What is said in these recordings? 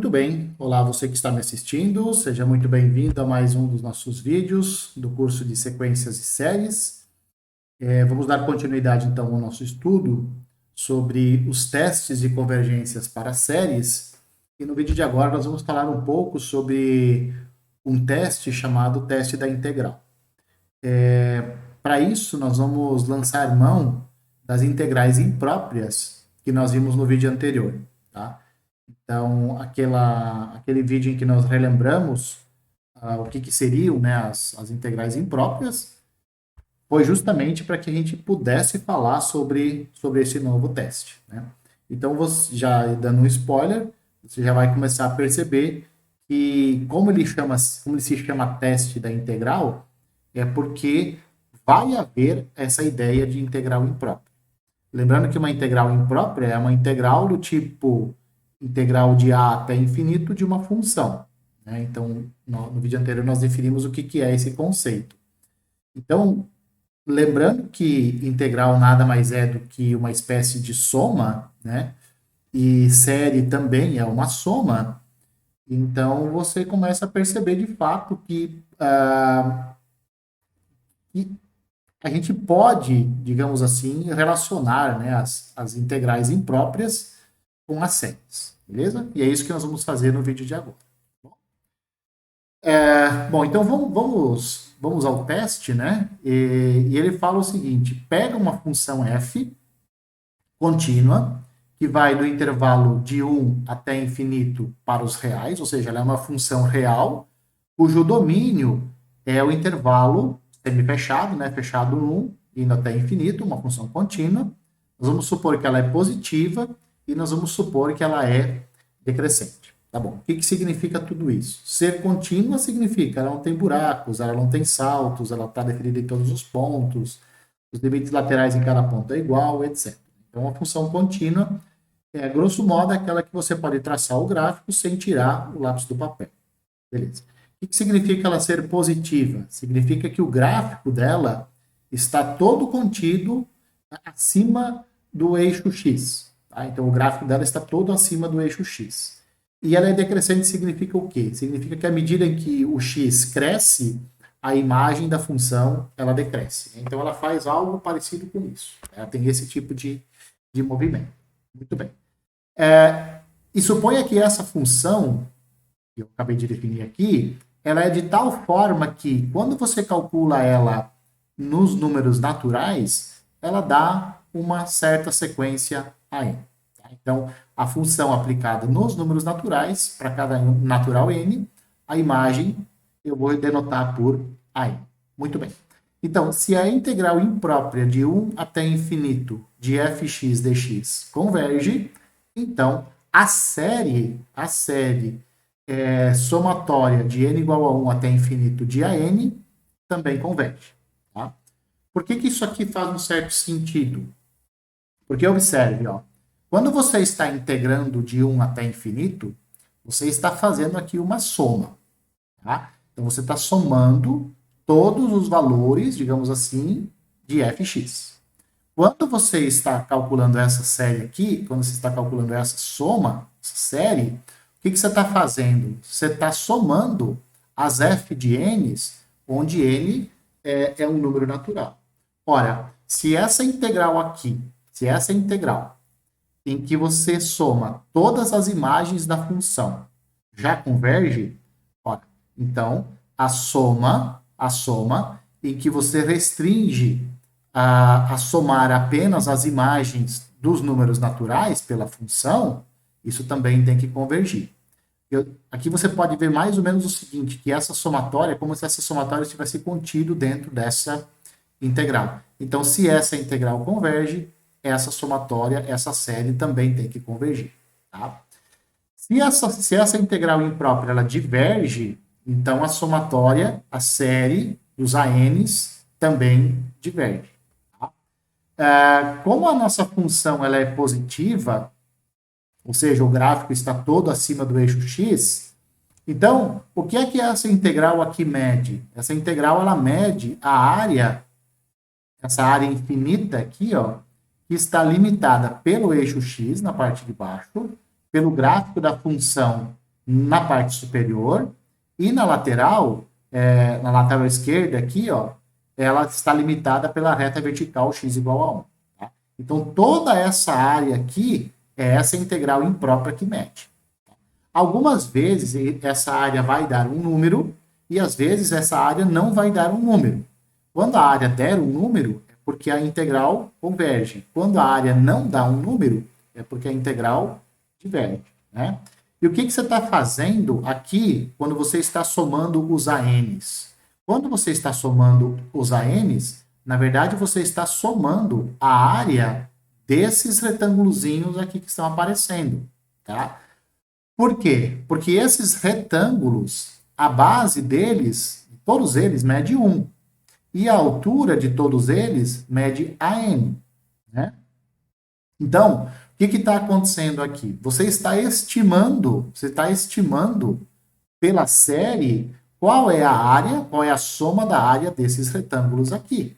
Muito bem. Olá, você que está me assistindo, seja muito bem-vindo a mais um dos nossos vídeos do curso de sequências e séries. Vamos dar continuidade, então, ao nosso estudo sobre os testes de convergências para séries. E no vídeo de agora nós vamos falar um pouco sobre um teste chamado teste da integral. Para isso, nós vamos lançar mão das integrais impróprias que nós vimos no vídeo anterior, tá? Então, aquele vídeo em que nós relembramos o que seriam, né, as integrais impróprias, foi justamente para que a gente pudesse falar sobre esse novo teste, né? Então, você, já dando um spoiler, você já vai começar a perceber que como ele se chama teste da integral, é porque vai haver essa ideia de integral imprópria. Lembrando que uma integral imprópria é uma integral do tipo integral de a até infinito de uma função, né? Então, no vídeo anterior nós definimos o que é esse conceito. Então, lembrando que integral nada mais é do que uma espécie de soma, né? E série também é uma soma. Então, você começa a perceber de fato que a gente pode, digamos assim, relacionar, né, as integrais impróprias com as séries, beleza? E é isso que nós vamos fazer no vídeo de agora. Bom, então vamos ao teste, né? E ele fala o seguinte: pega uma função f contínua, que vai do intervalo de 1 até infinito para os reais, ou seja, ela é uma função real, cujo domínio é o intervalo semi-fechado, né? Fechado 1, indo até infinito, uma função contínua. Nós vamos supor que ela é positiva e nós vamos supor que ela é decrescente. Tá bom. O que significa tudo isso? Ser contínua significa ela não tem buracos, ela não tem saltos, ela está definida em todos os pontos, os limites laterais em cada ponto é igual, etc. Então, uma função contínua é, grosso modo, aquela que você pode traçar o gráfico sem tirar o lápis do papel. Beleza. O que significa ela ser positiva? Significa que o gráfico dela está todo contido acima do eixo X. Tá? Então, o gráfico dela está todo acima do eixo X. E ela é decrescente significa o quê? Significa que à medida em que o x cresce, a imagem da função ela decresce. Então, ela faz algo parecido com isso. Ela tem esse tipo de movimento. Muito bem. E suponha que essa função, que eu acabei de definir aqui, ela é de tal forma que, quando você calcula ela nos números naturais, ela dá uma certa sequência a n. Tá? Então, a função aplicada nos números naturais, para cada natural n, a imagem eu vou denotar por an. Muito bem. Então, se a integral imprópria de 1 até infinito de fx dx converge, então a série somatória de n igual a 1 até infinito de an também converge. Tá? Por que isso aqui faz um certo sentido? Porque observe, ó, quando você está integrando de 1 até infinito, você está fazendo aqui uma soma. Tá? Então, você está somando todos os valores, digamos assim, de fx. Quando você está calculando essa série aqui, quando você está calculando essa soma, essa série, o que você está fazendo? Você está somando as f de n's, onde n é um número natural. Ora, se essa integral aqui, se essa integral em que você soma todas as imagens da função já converge, ora, então a soma em que você restringe a somar apenas as imagens dos números naturais pela função, isso também tem que convergir. Aqui você pode ver mais ou menos o seguinte, que essa somatória é como se essa somatória estivesse contido dentro dessa integral. Então, se essa integral converge, essa somatória, essa série também tem que convergir. Tá? Se essa integral imprópria ela diverge, então a somatória, a série dos ANs também diverge. Como a nossa função ela é positiva, ou seja, o gráfico está todo acima do eixo x, então, o que é que essa integral aqui mede? Essa integral ela mede a área, essa área infinita aqui, ó, que está limitada pelo eixo x na parte de baixo, pelo gráfico da função na parte superior, e na lateral esquerda aqui, ó, ela está limitada pela reta vertical x igual a 1. Tá? Então, toda essa área aqui é essa integral imprópria que mede. Algumas vezes essa área vai dar um número e às vezes essa área não vai dar um número. Quando a área der um número, é porque a integral converge. Quando a área não dá um número, é porque a integral diverge. Né? E o que você está fazendo aqui quando você está somando os ANs? Quando você está somando os ANs, na verdade você está somando a área desses retângulozinhos aqui que estão aparecendo. Tá? Por quê? Porque esses retângulos, a base deles, todos eles, mede 1. E a altura de todos eles mede AN. Né? Então, o que está acontecendo aqui? Você está estimando pela série qual é a área, qual é a soma da área desses retângulos aqui.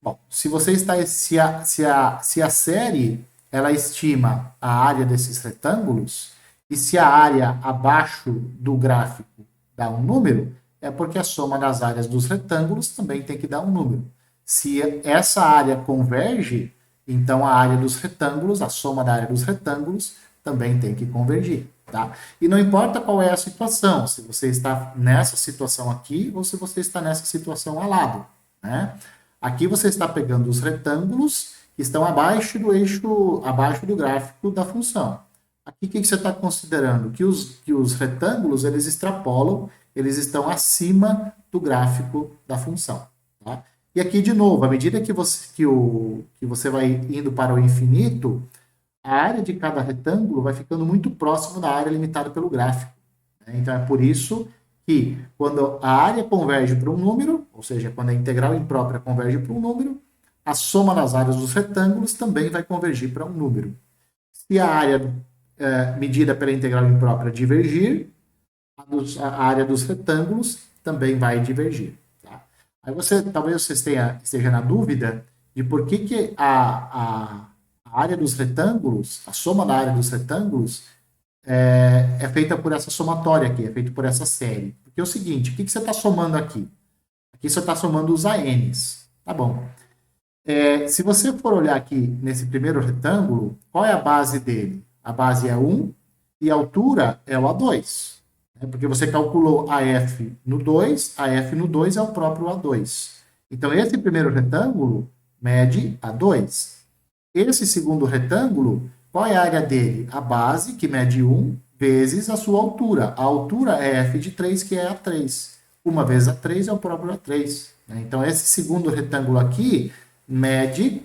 Bom, se você está, se a série ela estima a área desses retângulos, e se a área abaixo do gráfico dá um número, é porque a soma das áreas dos retângulos também tem que dar um número. Se essa área converge, então a área dos retângulos, a soma da área dos retângulos, também tem que convergir. Tá? E não importa qual é a situação, se você está nessa situação aqui ou se você está nessa situação ao lado. Né? Aqui você está pegando os retângulos que estão abaixo do eixo, abaixo do gráfico da função. Aqui o que você está considerando? Que os retângulos, eles extrapolam, eles estão acima do gráfico da função. Tá? E aqui, de novo, à medida que você vai indo para o infinito, a área de cada retângulo vai ficando muito próximo da área limitada pelo gráfico. Né? Então, é por isso que quando a área converge para um número, ou seja, quando a integral imprópria converge para um número, a soma das áreas dos retângulos também vai convergir para um número. Se a área medida pela integral imprópria divergir, a área dos retângulos também vai divergir. Tá? Aí talvez você esteja na dúvida de por que a área dos retângulos, a soma da área dos retângulos, é feita por essa somatória aqui, é feita por essa série. Porque é o seguinte, o que você está somando aqui? Aqui você está somando os ANs. Tá bom. Se você for olhar aqui nesse primeiro retângulo, qual é a base dele? A base é 1 e a altura é o A2. Né? Porque você calculou AF no 2, AF no 2 é o próprio A2. Então, esse primeiro retângulo mede A2. Esse segundo retângulo, qual é a área dele? A base, que mede 1, vezes a sua altura. A altura é F de 3, que é A3. Uma vezes A3 é o próprio A3. Né? Então, esse segundo retângulo aqui mede...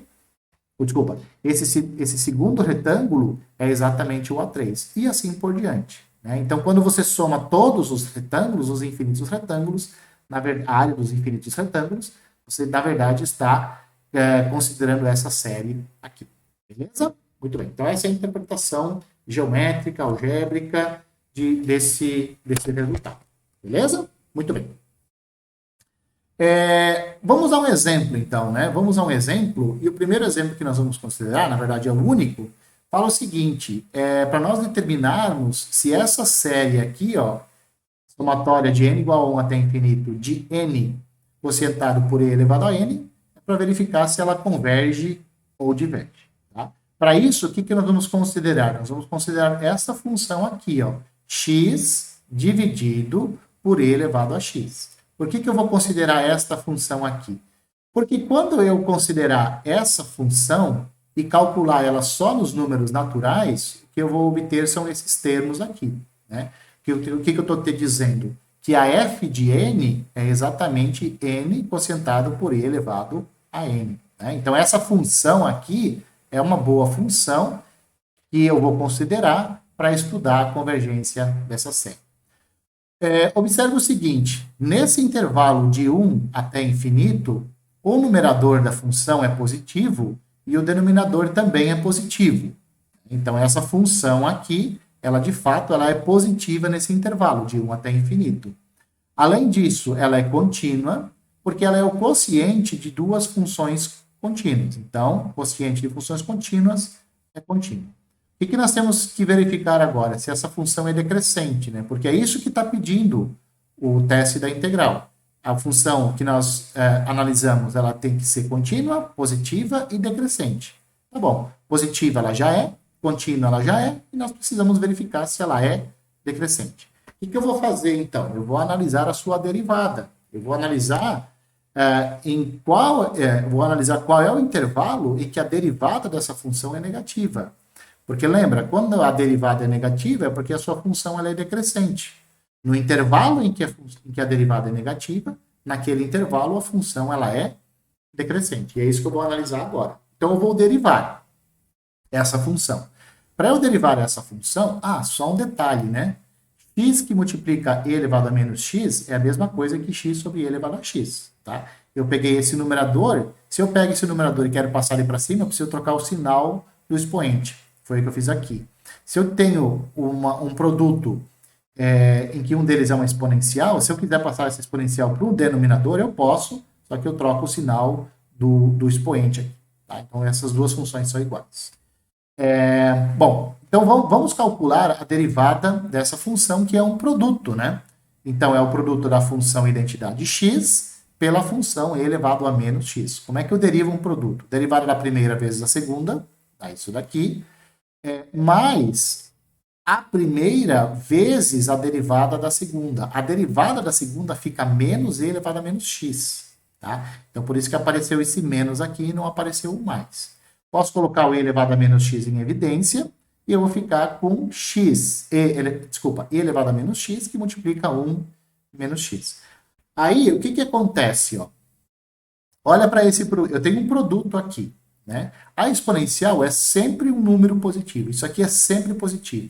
Desculpa, esse segundo retângulo é exatamente o A3. E assim por diante. Né? Então, quando você soma todos os retângulos, os infinitos retângulos, a área dos infinitos retângulos, você, na verdade, está considerando essa série aqui. Beleza? Muito bem. Então, essa é a interpretação geométrica, algébrica desse resultado. Beleza? Muito bem. Vamos dar um exemplo, então, né? Vamos dar um exemplo, e o primeiro exemplo que nós vamos considerar, na verdade é o único, fala o seguinte, para nós determinarmos se essa série aqui, ó, somatória de n igual a 1 até infinito, de n quocientado por e elevado a n, é para verificar se ela converge ou diverge. Tá? Para isso, o que nós vamos considerar? Nós vamos considerar essa função aqui, ó, x dividido por e elevado a x. Por que eu vou considerar esta função aqui? Porque quando eu considerar essa função e calcular ela só nos números naturais, o que eu vou obter são esses termos aqui. Né? O que eu estou te dizendo? Que a f de n é exatamente n quocientado por e elevado a n. Né? Então, essa função aqui é uma boa função que eu vou considerar para estudar a convergência dessa série. Observe o seguinte, nesse intervalo de 1 até infinito, o numerador da função é positivo e o denominador também é positivo. Então, essa função aqui, ela de fato ela é positiva nesse intervalo de 1 até infinito. Além disso, ela é contínua, porque ela é o quociente de duas funções contínuas. Então, o quociente de funções contínuas é contínuo. que nós temos que verificar agora? Se essa função é decrescente, né? Porque é isso que está pedindo o teste da integral. A função que nós analisamos, ela tem que ser contínua, positiva e decrescente. Tá bom. Positiva ela já é, contínua ela já é, e nós precisamos verificar se ela é decrescente. O que eu vou fazer, então? Eu vou analisar a sua derivada. Eu vou analisar vou analisar qual é o intervalo em que a derivada dessa função é negativa. Porque lembra, quando a derivada é negativa é porque a sua função ela é decrescente. No intervalo em que a derivada é negativa, naquele intervalo a função ela é decrescente. E é isso que eu vou analisar agora. Então eu vou derivar essa função. Para eu derivar essa função, só um detalhe, né? X que multiplica e elevado a menos x é a mesma coisa que x sobre e elevado a x, tá? Eu peguei esse numerador, se eu pego esse numerador e quero passar ele para cima, eu preciso trocar o sinal do expoente. Foi o que eu fiz aqui. Se eu tenho um produto em que um deles é uma exponencial, se eu quiser passar essa exponencial para o denominador, eu posso, só que eu troco o sinal do expoente aqui. Tá? Então, essas duas funções são iguais. Bom, então vamos calcular a derivada dessa função, que é um produto, né? Então, é o produto da função identidade x pela função e elevado a menos x. Como é que eu derivo um produto? Derivada da primeira vezes a segunda, tá? Isso daqui, mais a primeira vezes a derivada da segunda. A derivada da segunda fica menos e elevado a menos x, tá? Então, por isso que apareceu esse menos aqui e não apareceu o mais. Posso colocar o e elevado a menos x em evidência e eu vou ficar com e elevado a menos x, que multiplica 1 menos x. Aí, o que acontece? Ó? Olha para eu tenho um produto aqui. Né? A exponencial é sempre um número positivo. Isso aqui é sempre positivo.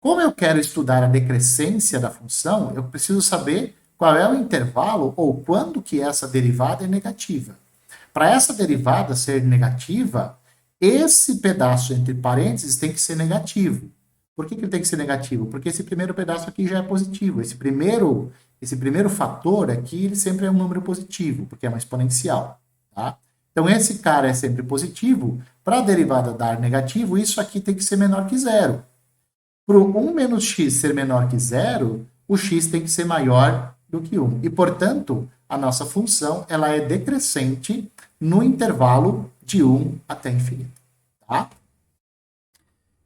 Como eu quero estudar a decrescência da função, eu preciso saber qual é o intervalo ou quando que essa derivada é negativa. Para essa derivada ser negativa, esse pedaço entre parênteses tem que ser negativo. Por que ele tem que ser negativo? Porque esse primeiro pedaço aqui já é positivo. Esse primeiro fator aqui, ele sempre é um número positivo, porque é uma exponencial. Tá? Então, esse cara é sempre positivo. Para a derivada dar negativo, isso aqui tem que ser menor que zero. Para o 1 menos x ser menor que zero, o x tem que ser maior do que 1. E, portanto, a nossa função ela é decrescente no intervalo de 1 até infinito. Tá?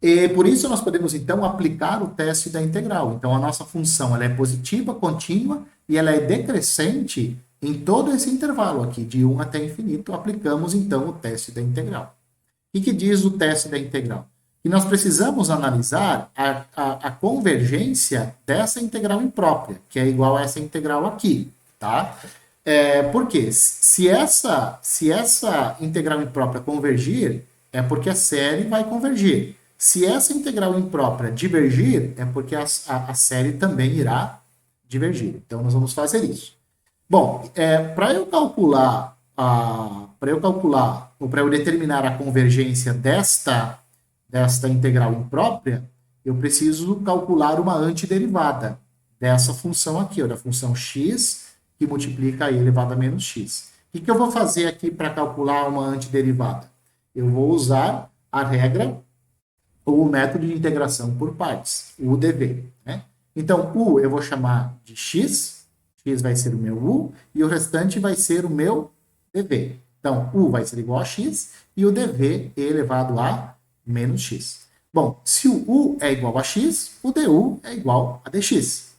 E por isso nós podemos, então, aplicar o teste da integral. Então, a nossa função ela é positiva, contínua, e ela é decrescente em todo esse intervalo aqui, de 1 até infinito. Aplicamos, então, o teste da integral. O que diz o teste da integral? Que nós precisamos analisar a convergência dessa integral imprópria, que é igual a essa integral aqui, tá? Por quê? Se essa integral imprópria convergir, é porque a série vai convergir. Se essa integral imprópria divergir, é porque a série também irá divergir. Então, nós vamos fazer isso. Bom, para eu calcular, ou para eu determinar a convergência desta integral imprópria, eu preciso calcular uma antiderivada dessa função aqui, da função x, que multiplica e elevado a menos x. O que eu vou fazer aqui para calcular uma antiderivada? Eu vou usar a regra ou o método de integração por partes, o UDV. Né? Então, u eu vou chamar de x vai ser o meu u, e o restante vai ser o meu dv. Então, u vai ser igual a x, e o dv é elevado a menos x. Bom, se o u é igual a x, o du é igual a dx.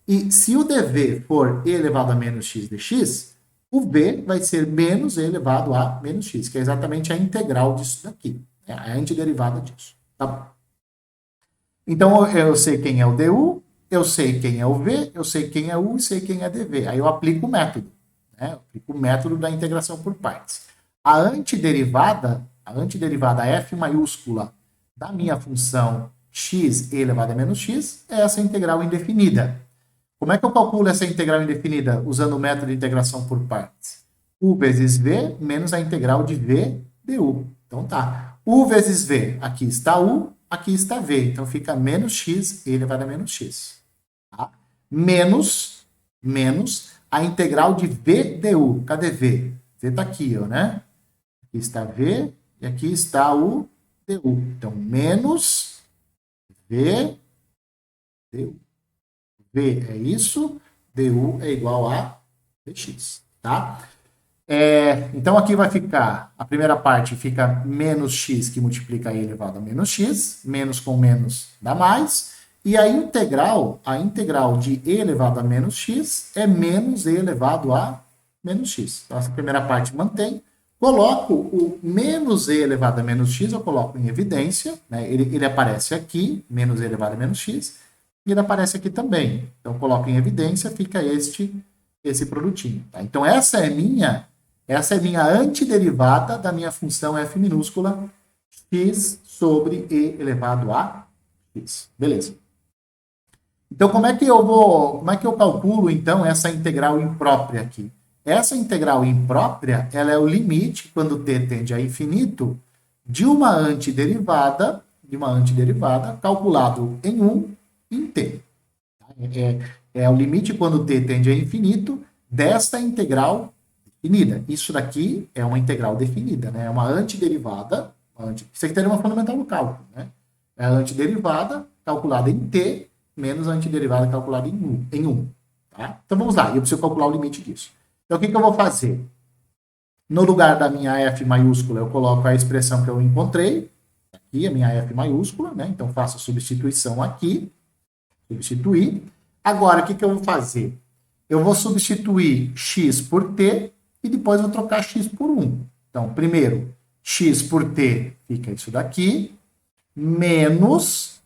E se o dv for e elevado a menos x dx, o v vai ser menos e elevado a menos x, que é exatamente a integral disso daqui, né? A antiderivada disso. Tá bom. Então, eu sei quem é o du, eu sei quem é o v, eu sei quem é u e sei quem é dv. Aí eu aplico o método, né? Eu aplico o método da integração por partes. A antiderivada f maiúscula da minha função x elevado a menos x é essa integral indefinida. Como é que eu calculo essa integral indefinida usando o método de integração por partes? U vezes v menos a integral de v du. Então tá. U vezes v, aqui está u, aqui está v. Então fica menos x elevado a menos x. Tá? Menos a integral de v du. Cadê v? V está aqui, ó, né? Aqui está v e aqui está o du. Então, menos v du. V é isso, du é igual a dx, tá? Então, aqui vai ficar, a primeira parte fica menos x, que multiplica e elevado a menos x, menos com menos dá mais, e a integral de e elevado a menos x é menos e elevado a menos x. Então, essa primeira parte mantém. Coloco o menos e elevado a menos x, eu coloco em evidência, né? Ele aparece aqui, menos e elevado a menos x, e ele aparece aqui também. Então, coloco em evidência, fica esse produtinho. Tá? Então, essa é minha antiderivada da minha função f minúscula x sobre e elevado a x. Beleza. Então, como é que eu calculo, então, essa integral imprópria aqui? Essa integral imprópria, ela é o limite, quando t tende a infinito, de uma antiderivada calculado em 1 em t. É o limite, quando t tende a infinito, desta integral definida. Isso daqui é uma integral definida, né? É uma antiderivada. Isso aqui teria uma fundamental do cálculo, né? É a antiderivada calculada em t menos a antiderivada calculada em 1. Tá? Então vamos lá, eu preciso calcular o limite disso. Então o que eu vou fazer? No lugar da minha f maiúscula, eu coloco a expressão que eu encontrei. Aqui, a minha f maiúscula, né? Então faço a substituição aqui. Substituir. Agora, o que eu vou fazer? Eu vou substituir x por t e depois vou trocar x por 1. Então, primeiro, x por t fica isso daqui, menos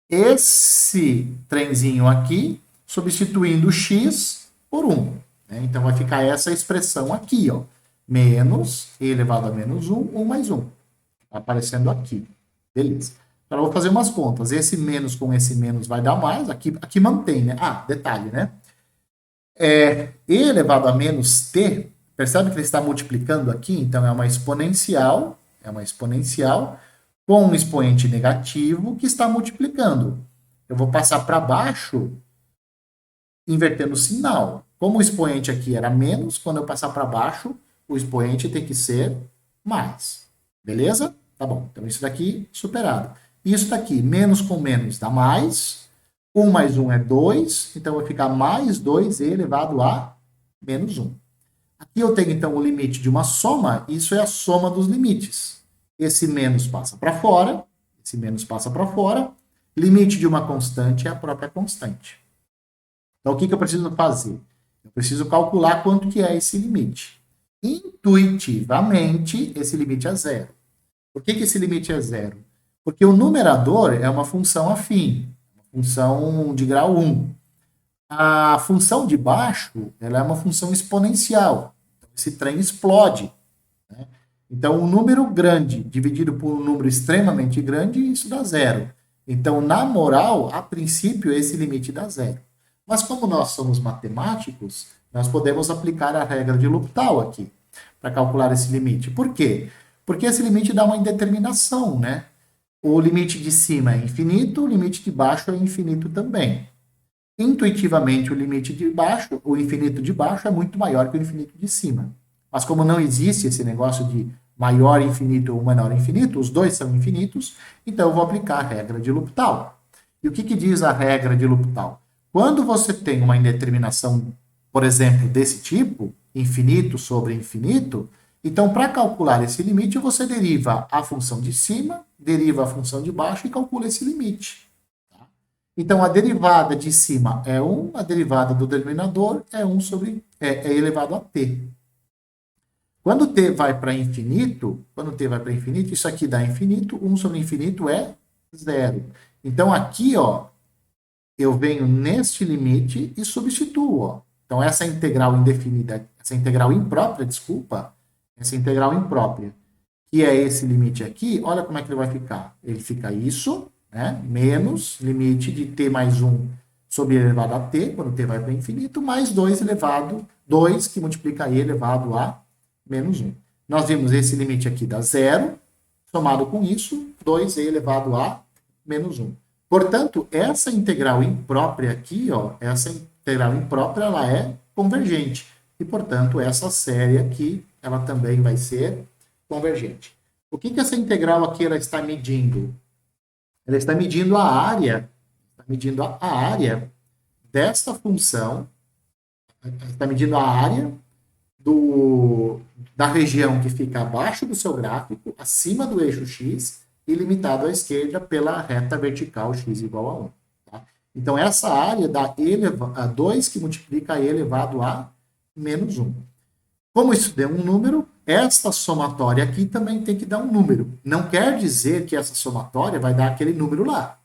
esse trenzinho aqui, substituindo x por 1. Né? Então, vai ficar essa expressão aqui, ó. Menos e elevado a menos 1, 1 mais 1. Está aparecendo aqui. Beleza. Agora, eu vou fazer umas contas. Esse menos com esse menos vai dar mais. Aqui mantém, né? Ah, detalhe, né? E elevado a menos t, percebe que ele está multiplicando aqui? Então, é uma exponencial com um expoente negativo que está multiplicando. Eu vou passar para baixo, invertendo o sinal. Como o expoente aqui era menos, quando eu passar para baixo, o expoente tem que ser mais. Beleza? Tá bom. Então, isso daqui, superado. Isso daqui, menos com menos dá mais. 1 mais 1 é 2. Então, vai ficar mais 2e elevado a menos 1. Aqui eu tenho, então, o limite de uma soma. Isso é a soma dos limites. Esse menos passa para fora. Esse menos passa para fora. Limite de uma constante é a própria constante. Então, o que eu preciso fazer? Eu preciso calcular quanto que é esse limite. Intuitivamente, esse limite é zero. Por que esse limite é zero? Porque o numerador é uma função afim, uma função de grau 1. A função de baixo, ela é uma função exponencial. Então, esse trem explode. Né? Então, um número grande dividido por um número extremamente grande, isso dá zero. Então, na moral, a princípio, esse limite dá zero. Mas como nós somos matemáticos, nós podemos aplicar a regra de L'Hopital aqui, para calcular esse limite. Por quê? Porque esse limite dá uma indeterminação, né? O limite de cima é infinito, o limite de baixo é infinito também. Intuitivamente, o infinito de baixo é muito maior que o infinito de cima. Mas como não existe esse negócio de maior infinito ou menor infinito, os dois são infinitos, então eu vou aplicar a regra de L'Hopital. E o que diz a regra de L'Hopital? Quando você tem uma indeterminação, por exemplo, desse tipo, infinito sobre infinito, então, para calcular esse limite, você deriva a função de cima, deriva a função de baixo e calcula esse limite. Tá? Então, a derivada de cima é 1, a derivada do denominador é 1 sobre é elevado a t. Quando t vai para infinito, isso aqui dá infinito, 1 sobre infinito é 0. Então, aqui, ó, eu venho neste limite e substituo. Ó. Então, essa integral indefinida, essa integral imprópria, essa integral imprópria, que é esse limite aqui, olha como é que ele vai ficar. Ele fica isso, né? Menos limite de t mais 1 sobre e elevado a t, quando t vai para infinito, mais 2 elevado, 2 que multiplica e elevado a menos 1. Nós vimos esse limite aqui dá 0, somado com isso, 2e elevado a menos 1. Portanto, essa integral imprópria aqui, ó, essa integral imprópria, ela é convergente. E, portanto, essa série aqui, ela também vai ser convergente. O que essa integral aqui ela está medindo? Ela está medindo a área desta função, está medindo a área da região que fica abaixo do seu gráfico, acima do eixo x, e limitado à esquerda pela reta vertical x igual a 1. Tá? Então, essa área dá a 2 que multiplica e elevado a menos 1. Como isso deu um número, esta somatória aqui também tem que dar um número. Não quer dizer que essa somatória vai dar aquele número lá.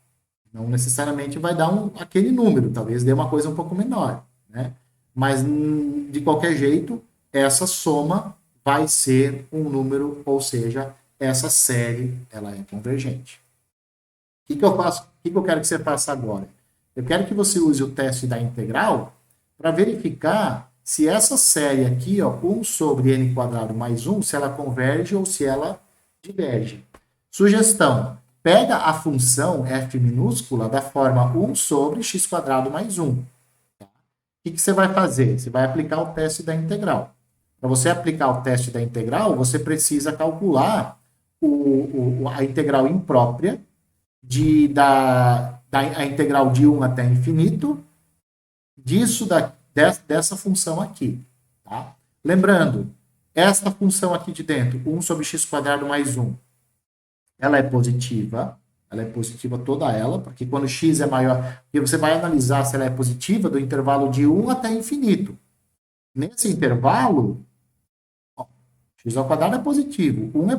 Não necessariamente vai dar aquele número, talvez dê uma coisa um pouco menor. Né? Mas, de qualquer jeito, essa soma vai ser um número, ou seja, essa série ela é convergente. O que eu faço? O que eu quero que você faça agora? Eu quero que você use o teste da integral para verificar se essa série aqui, ó, 1 sobre n quadrado mais 1, se ela converge ou se ela diverge. Sugestão, pega a função f minúscula da forma 1 sobre x quadrado mais 1. Tá? O que você vai fazer? Você vai aplicar o teste da integral. Para você aplicar o teste da integral, você precisa calcular a integral imprópria a integral de 1 até infinito dessa função aqui. Tá? Lembrando, esta função aqui de dentro, 1 sobre x quadrado mais 1, ela é positiva toda ela, porque quando x é maior, porque você vai analisar se ela é positiva do intervalo de 1 até infinito. Nesse intervalo, x ao quadrado é positivo, 1 é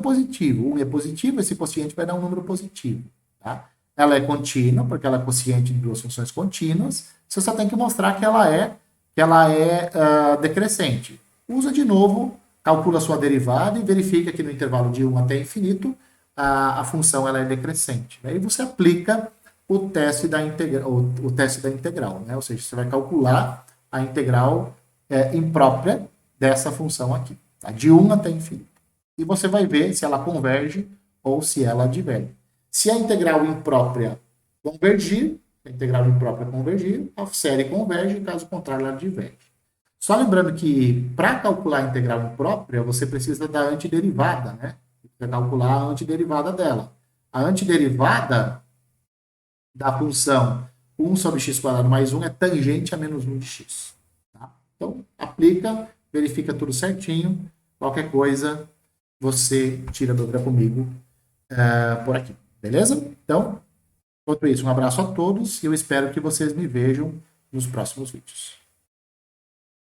positivo, esse quociente vai dar um número positivo. Tá? Ela é contínua, porque ela é quociente de duas funções contínuas, você só tem que mostrar que ela é decrescente. Usa de novo, calcula a sua derivada e verifica que no intervalo de 1 até infinito, a função ela é decrescente. Aí você aplica o teste da integral, né? Ou seja, você vai calcular a integral imprópria dessa função aqui, tá? De 1 até infinito. E você vai ver se ela converge ou se ela diverge. Se a integral imprópria convergir, a série converge, caso contrário, ela diverge. Só lembrando que, para calcular a integral imprópria, você precisa da antiderivada, né? Você calcular a antiderivada dela. A antiderivada da função 1 sobre x quadrado mais 1 é tangente a menos 1 de x. Tá? Então, aplica, verifica tudo certinho. Qualquer coisa, você tira dúvida comigo por aqui. Beleza? Então, enquanto isso, um abraço a todos e eu espero que vocês me vejam nos próximos vídeos.